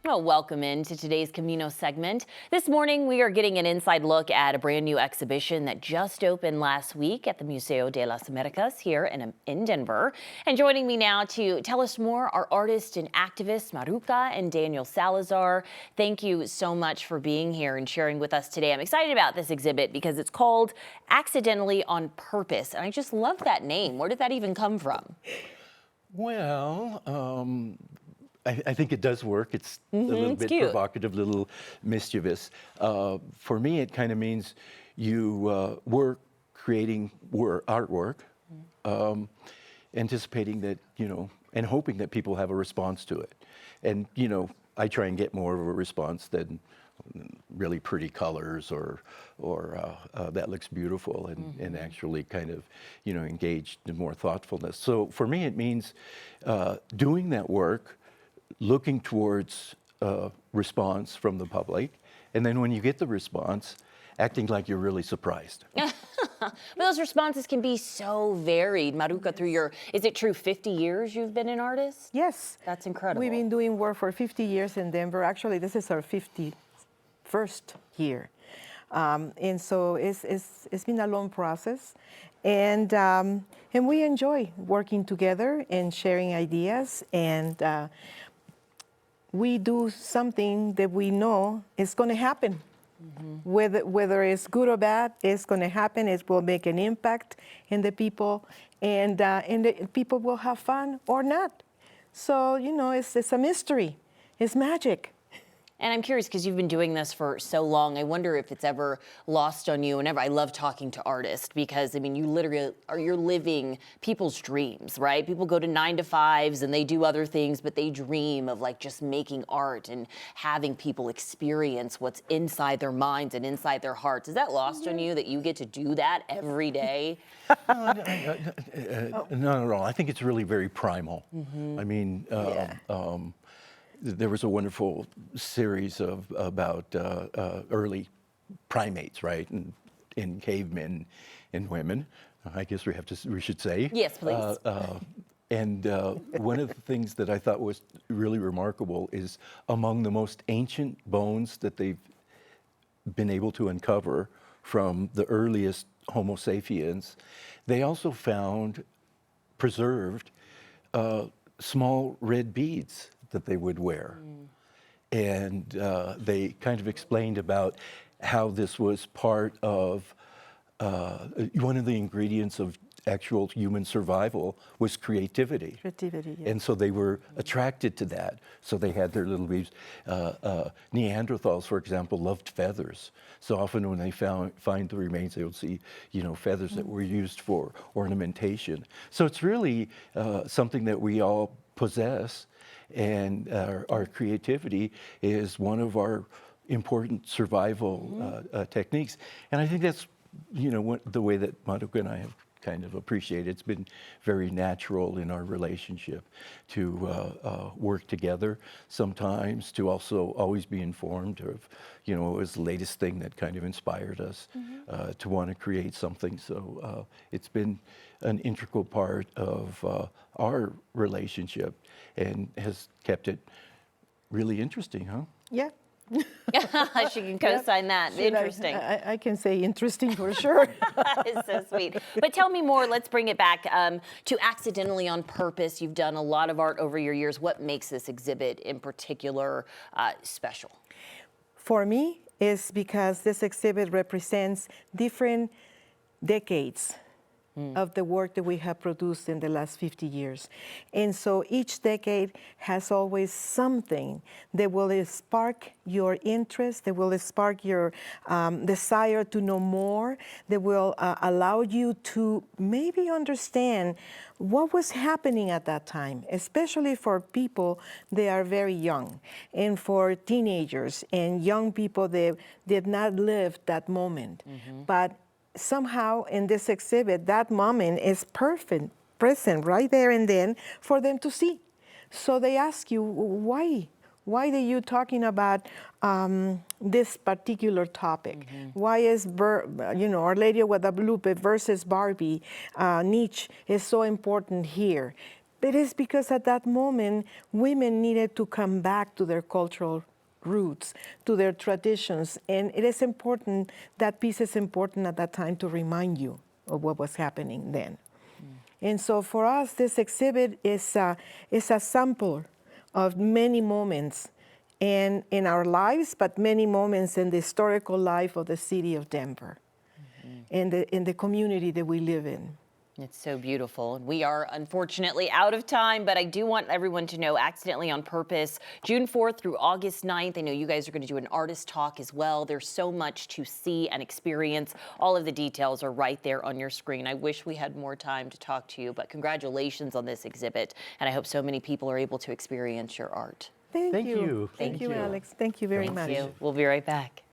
Well, welcome into today's Camino segment. This morning, we are getting an inside look at a brand new exhibition that just opened last week at the Museo de las Americas here in Denver. And joining me now to tell us more are artist and activist Maruca and Daniel Salazar. Thank you so much for being here and sharing with us today. I'm excited about this exhibit because it's called Accidentally on Purpose. And I just love that name. Where did that even come from? Well, I think it does work. It's a little bit cute. provocative, little mischievous. For me, it kind of means you work creating artwork, anticipating that, and hoping that people have a response to it. And, I try and get more of a response than really pretty colors or that looks beautiful and actually kind of, engaged in more thoughtfulness. So for me, it means doing that work, looking towards response from the public, and then when you get the response, acting like you're really surprised. But those responses can be so varied. Maruca, through your, is it true 50 years you've been an artist? Yes. That's incredible. We've been doing work for 50 years in Denver. Actually, this is our 51st year. And so it's been a long process. And we enjoy working together and sharing ideas. And we do something that we know is going to happen. Whether it's good or bad, it's going to happen. It will make an impact in the people, and the people will have fun or not. So, it's a mystery. It's magic. And I'm curious, because you've been doing this for so long, I wonder if it's ever lost on you. I love talking to artists because, you literally you're living people's dreams, right? People go to 9 to 5s and they do other things, but they dream of just making art and having people experience what's inside their minds and inside their hearts. Is that lost on you that you get to do that every day? Not at all. I think it's really very primal. There was a wonderful series about early primates, right, and cavemen and women. I guess we should say. Yes, please. And one of the things that I thought was really remarkable is among the most ancient bones that they've been able to uncover from the earliest Homo sapiens, they also found preserved small red beads that they would wear. And they kind of explained about how this was part of one of the ingredients of actual human survival was creativity. Creativity, yeah. And so they were attracted to that. So they had their little beads. Neanderthals, for example, loved feathers. So often when they find the remains, they would see, feathers that were used for ornamentation. So it's really something that we all possess. And our creativity is one of our important survival techniques. And I think that's, the way that Maruca and I have kind of appreciated. It's been very natural in our relationship to work together sometimes, to also always be informed of, what was the latest thing that kind of inspired us to want to create something. So it's been an integral part of our relationship and has kept it really interesting, huh? Yeah. She can co-sign that. Interesting. I can say interesting for sure. It's so sweet. But tell me more. Let's bring it back to Accidentally on Purpose. You've done a lot of art over your years. What makes this exhibit in particular special? For me, it's because this exhibit represents different decades of the work that we have produced in the last 50 years. And so each decade has always something that will spark your interest, that will spark your desire to know more, that will allow you to maybe understand what was happening at that time, especially for people that are very young, and for teenagers and young people that did not live that moment. But somehow in this exhibit, that moment is present right there and then for them to see. So they ask you, why? Why are you talking about this particular topic? Why is, Our Lady of Guadalupe versus Barbie niche is so important here? It is because at that moment, women needed to come back to their cultural roots, to their traditions. And it is important, that piece is important at that time to remind you of what was happening then. And so for us, this exhibit is a sample of many moments in our lives, but many moments in the historical life of the city of Denver and in the community that we live in. It's so beautiful. We are unfortunately out of time, but I do want everyone to know Accidentally on Purpose, June 4th through August 9th. I know you guys are going to do an artist talk as well. There's so much to see and experience. All of the details are right there on your screen. I wish we had more time to talk to you, but congratulations on this exhibit. And I hope so many people are able to experience your art. Thank you. Thank Thank you, you. Alex. Thank you very much. Thank you. We'll be right back.